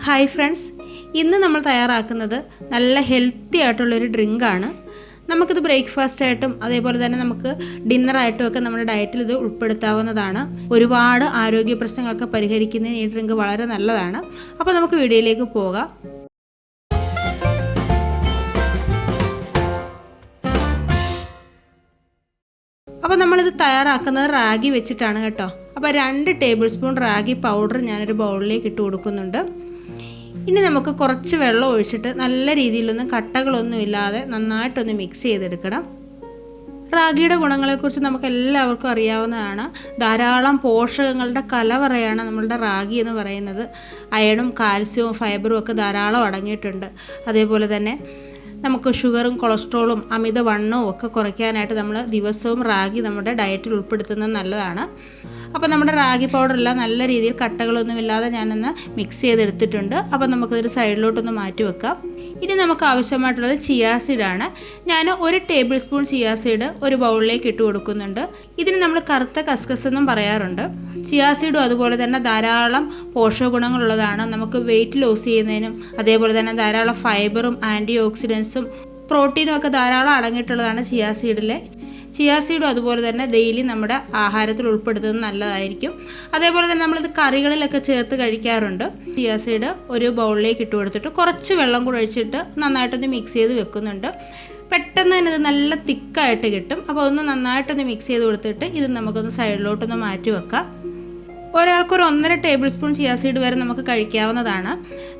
Hi friends, ഇന്ന് നമ്മൾ തയ്യാറാക്കുന്നത് നല്ല ഹെൽത്തി ആയിട്ടുള്ളൊരു ഡ്രിങ്കാണ്. നമുക്കിത് ബ്രേക്ക്ഫാസ്റ്റ് ആയിട്ടും അതേപോലെ തന്നെ നമുക്ക് ഡിന്നറായിട്ടും ഒക്കെ നമ്മുടെ ഡയറ്റിൽ ഇത് ഉൾപ്പെടുത്താവുന്നതാണ്. ഒരുപാട് ആരോഗ്യ പ്രശ്നങ്ങളൊക്കെ പരിഹരിക്കുന്നതിന് ഈ ഡ്രിങ്ക് വളരെ നല്ലതാണ്. അപ്പോൾ നമുക്ക് വീഡിയോയിലേക്ക് പോകാം. അപ്പോൾ നമ്മളിത് തയ്യാറാക്കുന്നത് റാഗി വെച്ചിട്ടാണ് കേട്ടോ. അപ്പോൾ 2 ടേബിൾ സ്പൂൺ റാഗി പൗഡർ ഞാനൊരു ബൗളിലേക്ക് ഇട്ട് കൊടുക്കുന്നുണ്ട്. ഇനി നമുക്ക് കുറച്ച് വെള്ളം ഒഴിച്ചിട്ട് നല്ല രീതിയിലൊന്നും കട്ടകളൊന്നും ഇല്ലാതെ നന്നായിട്ടൊന്ന് മിക്സ് ചെയ്തെടുക്കണം. റാഗിയുടെ ഗുണങ്ങളെക്കുറിച്ച് നമുക്ക് എല്ലാവർക്കും അറിയാവുന്നതാണ്. ധാരാളം പോഷകങ്ങളുടെ കലവറയാണ് നമ്മളുടെ റാഗി എന്ന് പറയുന്നത്. അയണും കാൽസ്യവും ഫൈബറും ഒക്കെ ധാരാളം അടങ്ങിയിട്ടുണ്ട്. അതേപോലെ തന്നെ നമുക്ക് ഷുഗറും കൊളസ്ട്രോളും അമിതവണ്ണവും ഒക്കെ കുറയ്ക്കാനായിട്ട് നമ്മൾ ദിവസവും റാഗി നമ്മുടെ ഡയറ്റിൽ ഉൾപ്പെടുത്തുന്നത് നല്ലതാണ്. അപ്പോൾ നമ്മുടെ റാഗി പൗഡറെല്ലാം നല്ല രീതിയിൽ കട്ടകളൊന്നുമില്ലാതെ ഞാനൊന്ന് മിക്സ് ചെയ്തെടുത്തിട്ടുണ്ട്. അപ്പോൾ നമുക്കൊരു സൈഡിലോട്ടൊന്ന് മാറ്റി വെക്കാം. ഇനി നമുക്ക് ആവശ്യമായിട്ടുള്ളത് ചിയാ സീഡാണ്. ഞാൻ 1 ടേബിൾ സ്പൂൺ ചിയാ സീഡ് ഒരു ബൗളിലേക്ക് ഇട്ട് കൊടുക്കുന്നുണ്ട്. ഇതിന് നമ്മൾ കറുത്ത കസ്കസ് എന്നും പറയാറുണ്ട്. ചിയാ സീഡും അതുപോലെ തന്നെ ധാരാളം പോഷക ഗുണങ്ങളുള്ളതാണ്. നമുക്ക് വെയിറ്റ് ലോസ് ചെയ്യുന്നതിനും അതേപോലെ തന്നെ ധാരാളം ഫൈബറും ആൻറ്റി ഓക്സിഡൻസും പ്രോട്ടീനും ഒക്കെ ധാരാളം അടങ്ങിയിട്ടുള്ളതാണ് ചിയാ സീഡിലെ. ചിയാ സീഡും അതുപോലെ തന്നെ ഡെയിലി നമ്മുടെ ആഹാരത്തിൽ ഉൾപ്പെടുത്തുന്നത് നല്ലതായിരിക്കും. അതേപോലെ തന്നെ നമ്മളിത് കറികളിലൊക്കെ ചേർത്ത് കഴിക്കാറുണ്ട്. ചിയാ സീഡ് ഒരു ബൗളിലേക്ക് ഇട്ട് കൊടുത്തിട്ട് കുറച്ച് വെള്ളം കൂടെ ഒഴിച്ചിട്ട് നന്നായിട്ടൊന്ന് മിക്സ് ചെയ്ത് വെക്കുന്നുണ്ട്. പെട്ടെന്ന് തന്നെ ഇത് നല്ല തിക്കായിട്ട് കിട്ടും. അപ്പോൾ ഒന്ന് നന്നായിട്ടൊന്ന് മിക്സ് ചെയ്ത് കൊടുത്തിട്ട് ഇത് നമുക്കൊന്ന് സൈഡിലോട്ടൊന്ന് മാറ്റി വെക്കാം. ഒരാൾക്കൊരു 1.5 ടേബിൾ സ്പൂൺ ചിയാ സീഡ് വരെ നമുക്ക് കഴിക്കാവുന്നതാണ്.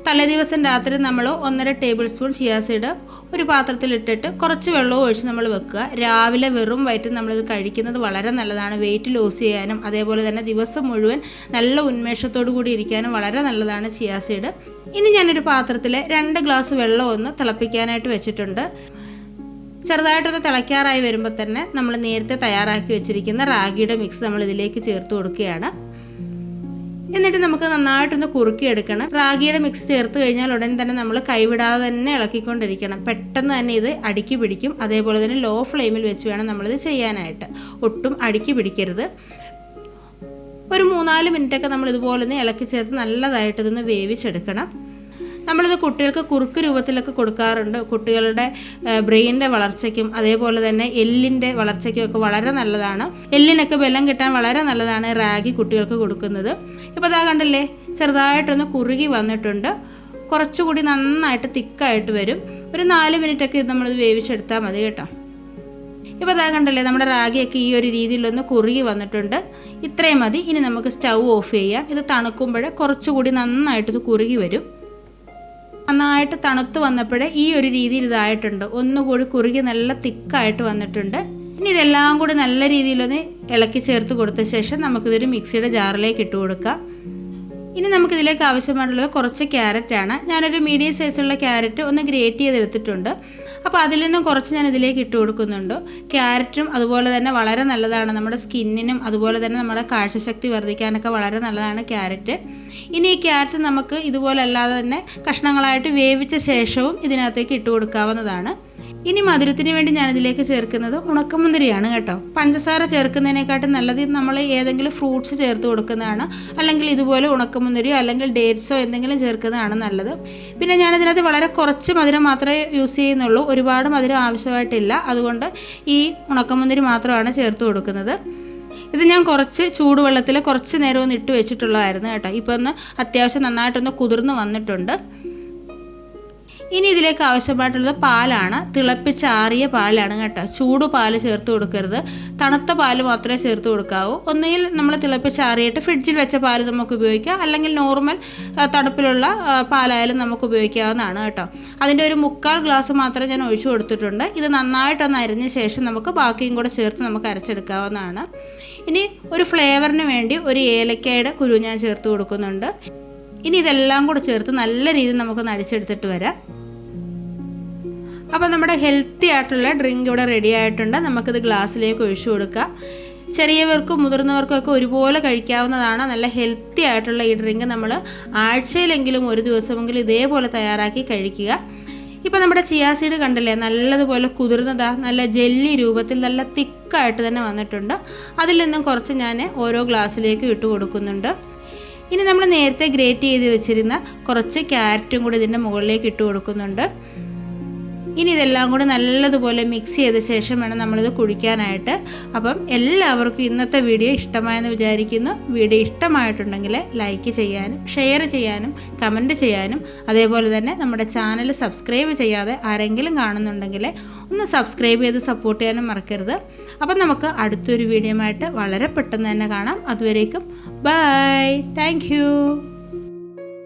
തലേദിവസം രാത്രി നമ്മൾ 1.5 ടേബിൾ സ്പൂൺ ചിയാ സീഡ് ഒരു പാത്രത്തിലിട്ടിട്ട് കുറച്ച് വെള്ളവും ഒഴിച്ച് നമ്മൾ വെക്കുക. രാവിലെ വെറും വയറ്റിൽ നമ്മളിത് കഴിക്കുന്നത് വളരെ നല്ലതാണ്. വെയിറ്റ് ലോസ് ചെയ്യാനും അതേപോലെ തന്നെ ദിവസം മുഴുവൻ നല്ല ഉന്മേഷത്തോടു കൂടി ഇരിക്കാനും വളരെ നല്ലതാണ് ചിയാ സീഡ്. ഇനി ഞാനൊരു പാത്രത്തിൽ 2 ഗ്ലാസ് വെള്ളം ഒന്ന് തിളപ്പിക്കാനായിട്ട് വെച്ചിട്ടുണ്ട്. ചെറുതായിട്ടൊന്ന് തിളയ്ക്കാറായി വരുമ്പോൾ തന്നെ നമ്മൾ നേരത്തെ തയ്യാറാക്കി വെച്ചിരിക്കുന്ന റാഗിയുടെ മിക്സ് നമ്മൾ ഇതിലേക്ക് ചേർത്ത് കൊടുക്കുകയാണ്. എന്നിട്ട് നമുക്ക് നന്നായിട്ടൊന്ന് കുറുക്കിയെടുക്കണം. റാഗിയുടെ മിക്സ് ചേർത്ത് കഴിഞ്ഞാൽ ഉടൻ തന്നെ നമ്മൾ കൈവിടാതെ തന്നെ ഇളക്കിക്കൊണ്ടിരിക്കണം. പെട്ടെന്ന് തന്നെ ഇത് അടുക്കി പിടിക്കും. അതേപോലെ തന്നെ ലോ ഫ്ലെയിമിൽ വെച്ച് വേണം നമ്മളിത് ചെയ്യാനായിട്ട്. ഒട്ടും അടുക്കി പിടിക്കരുത്. ഒരു 3-4 മിനിറ്റൊക്കെ നമ്മൾ ഇതുപോലെ ഒന്ന് ഇളക്കി ചേർത്ത് നല്ലതായിട്ട് ഇതൊന്ന് വേവിച്ചെടുക്കണം. നമ്മളിത് കുട്ടികൾക്ക് കുറുക്ക് രൂപത്തിലൊക്കെ കൊടുക്കാറുണ്ട്. കുട്ടികളുടെ ബ്രെയിനിൻ്റെ വളർച്ചയ്ക്കും അതേപോലെ തന്നെ എല്ലിൻ്റെ വളർച്ചയ്ക്കും ഒക്കെ വളരെ നല്ലതാണ്. എല്ലിനൊക്കെ ബലം കിട്ടാൻ വളരെ നല്ലതാണ് റാഗി കുട്ടികൾക്ക് കൊടുക്കുന്നത്. ഇപ്പോൾ അതാ കണ്ടല്ലേ, ചെറുതായിട്ടൊന്ന് കുറുകി വന്നിട്ടുണ്ട്. കുറച്ചുകൂടി നന്നായിട്ട് തിക്കായിട്ട് വരും. ഒരു 4 മിനിറ്റൊക്കെ ഇത് നമ്മളിത് വേവിച്ചെടുത്താൽ മതി കേട്ടോ. ഇപ്പോൾ അതാ കണ്ടല്ലേ, നമ്മുടെ റാഗിയൊക്കെ ഈ ഒരു രീതിയിലൊന്ന് കുറുകി വന്നിട്ടുണ്ട്. ഇത്രയും മതി. ഇനി നമുക്ക് സ്റ്റൗ ഓഫ് ചെയ്യാം. ഇത് തണുക്കുമ്പോഴേ കുറച്ചുകൂടി നന്നായിട്ട് ഇത് കുറുകി വരും. നന്നായിട്ട് തണുത്ത് വന്നപ്പോഴേ ഈ ഒരു രീതിയിൽ ഇതായിട്ടുണ്ട്. ഒന്നുകൂടി കുറുകി നല്ല തിക്കായിട്ട് വന്നിട്ടുണ്ട്. ഇനി ഇതെല്ലാം കൂടി നല്ല രീതിയിലൊന്ന് ഇളക്കി ചേർത്ത് കൊടുത്ത ശേഷം നമുക്കിതൊരു മിക്സിയുടെ ജാറിലേക്ക് ഇട്ട് കൊടുക്കാം. ഇനി നമുക്കിതിലേക്ക് ആവശ്യമായിട്ടുള്ളത് കുറച്ച് ക്യാരറ്റാണ്. ഞാനൊരു മീഡിയം സൈസുള്ള ക്യാരറ്റ് ഒന്ന് ഗ്രേറ്റ് ചെയ്തെടുത്തിട്ടുണ്ട്. അപ്പോൾ അതിൽ നിന്നും കുറച്ച് ഞാൻ ഇതിലേക്ക് ഇട്ട് കൊടുക്കുന്നുണ്ട്. ക്യാരറ്റും അതുപോലെ തന്നെ വളരെ നല്ലതാണ് നമ്മുടെ സ്കിന്നിനും അതുപോലെ തന്നെ നമ്മുടെ കാഴ്ചശക്തി വർദ്ധിക്കാനൊക്കെ വളരെ നല്ലതാണ് ക്യാരറ്റ്. ഇനി ഈ ക്യാരറ്റ് നമുക്ക് ഇതുപോലെ അല്ലാതെ തന്നെ കഷ്ണങ്ങളായിട്ട് വേവിച്ച ശേഷവും ഇതിനകത്തേക്ക് ഇട്ട് കൊടുക്കാവുന്നതാണ്. ഇനി മധുരത്തിന് വേണ്ടി ഞാനിതിലേക്ക് ചേർക്കുന്നത് ഉണക്കമുന്തിരിയാണ് കേട്ടോ. പഞ്ചസാര ചേർക്കുന്നതിനെക്കാട്ടും നല്ലത് നമ്മൾ ഏതെങ്കിലും ഫ്രൂട്ട്സ് ചേർത്ത് കൊടുക്കുന്നതാണ്. അല്ലെങ്കിൽ ഇതുപോലെ ഉണക്കമുന്തിരിയോ അല്ലെങ്കിൽ ഡേറ്റ്സോ എന്തെങ്കിലും ചേർക്കുന്നതാണ് നല്ലത്. പിന്നെ ഞാനിതിനകത്ത് വളരെ കുറച്ച് മധുരം മാത്രമേ യൂസ് ചെയ്യുന്നുള്ളൂ. ഒരുപാട് മധുരം ആവശ്യമായിട്ടില്ല. അതുകൊണ്ട് ഈ ഉണക്കമുന്തിരി മാത്രമാണ് ചേർത്ത് കൊടുക്കുന്നത്. ഇത് ഞാൻ കുറച്ച് ചൂടുവെള്ളത്തിൽ കുറച്ച് നേരം ഒന്ന് ഇട്ട് വെച്ചിട്ടുള്ളതായിരുന്നു കേട്ടോ. ഇപ്പോൾ ഒന്ന് അത്യാവശ്യം നന്നായിട്ടൊന്ന് കുതിർന്ന് വന്നിട്ടുണ്ട്. ഇനി ഇതിലേക്ക് ആവശ്യമായിട്ടുള്ളത് പാലാണ്. തിളപ്പിച്ചാറിയ പാലാണ് കേട്ടോ. ചൂട് പാല് ചേർത്ത് കൊടുക്കരുത്. തണുത്ത പാല് മാത്രമേ ചേർത്ത് കൊടുക്കാവൂ. ഒന്നുകിൽ നമ്മൾ തിളപ്പിച്ചാറിയിട്ട് ഫ്രിഡ്ജിൽ വെച്ച പാല് നമുക്ക് ഉപയോഗിക്കാം, അല്ലെങ്കിൽ നോർമൽ തണുപ്പിലുള്ള പാലായാലും നമുക്ക് ഉപയോഗിക്കാവുന്നതാണ് കേട്ടോ. അതിൻ്റെ ഒരു 3/4 ഗ്ലാസ് മാത്രമേ ഞാൻ ഒഴിച്ചു കൊടുത്തിട്ടുണ്ട്. ഇത് നന്നായിട്ടൊന്ന് അരിഞ്ഞ ശേഷം നമുക്ക് ബാക്കിയും കൂടെ ചേർത്ത് നമുക്ക് അരച്ചെടുക്കാവുന്നതാണ്. ഇനി ഒരു ഫ്ലേവറിന് വേണ്ടി ഒരു ഏലക്കയുടെ കുരു ഞാൻ ചേർത്ത് കൊടുക്കുന്നുണ്ട്. ഇനി ഇതെല്ലാം കൂടെ ചേർത്ത് നല്ല രീതിയിൽ നമുക്കൊന്ന് അടിച്ചെടുത്തിട്ട് വരാം. അപ്പോൾ നമ്മുടെ ഹെൽത്തി ആയിട്ടുള്ള ഡ്രിങ്ക് ഇവിടെ റെഡി ആയിട്ടുണ്ട്. നമുക്കിത് ഗ്ലാസ്സിലേക്ക് ഒഴിച്ചു കൊടുക്കാം. ചെറിയവർക്കും മുതിർന്നവർക്കും ഒക്കെ ഒരുപോലെ കഴിക്കാവുന്നതാണ്. നല്ല ഹെൽത്തി ആയിട്ടുള്ള ഈ ഡ്രിങ്ക് നമ്മൾ ആഴ്ചയിലെങ്കിലും ഒരു ദിവസമെങ്കിലും ഇതേപോലെ തയ്യാറാക്കി കഴിക്കുക. ഇപ്പോൾ നമ്മുടെ ചിയാ സീഡ് കണ്ടില്ലേ, നല്ലതുപോലെ കുതിർന്നതാ, നല്ല ജെല്ലി രൂപത്തിൽ നല്ല തിക്കായിട്ട് തന്നെ വന്നിട്ടുണ്ട്. അതിൽ നിന്നും കുറച്ച് ഞാൻ ഓരോ ഗ്ലാസ്സിലേക്ക് ഇട്ട് കൊടുക്കുന്നുണ്ട്. ഇനി നമ്മൾ നേരത്തെ ഗ്രേറ്റ് ചെയ്ത് വെച്ചിരുന്ന കുറച്ച് ക്യാരറ്റും കൂടി ഇതിൻ്റെ മുകളിലേക്ക് ഇട്ട് കൊടുക്കുന്നുണ്ട്. ഇനി ഇതെല്ലാം കൂടി നല്ലതുപോലെ മിക്സ് ചെയ്ത ശേഷം വേണം നമ്മളിത് കുഴിക്കാനായിട്ട്. അപ്പം എല്ലാവർക്കും ഇന്നത്തെ വീഡിയോ ഇഷ്ടമായെന്ന് വിചാരിക്കുന്നു. വീഡിയോ ഇഷ്ടമായിട്ടുണ്ടെങ്കിൽ ലൈക്ക് ചെയ്യാനും ഷെയർ ചെയ്യാനും കമൻറ്റ് ചെയ്യാനും അതേപോലെ തന്നെ നമ്മുടെ ചാനൽ സബ്സ്ക്രൈബ് ചെയ്യാതെ ആരെങ്കിലും കാണുന്നുണ്ടെങ്കിൽ ഒന്ന് സബ്സ്ക്രൈബ് ചെയ്ത് സപ്പോർട്ട് ചെയ്യാനും മറക്കരുത്. അപ്പം നമുക്ക് അടുത്തൊരു വീഡിയോ ആയിട്ട് വളരെ പെട്ടെന്ന് തന്നെ കാണാം. അതുവരേക്കും ബൈ. Thank you.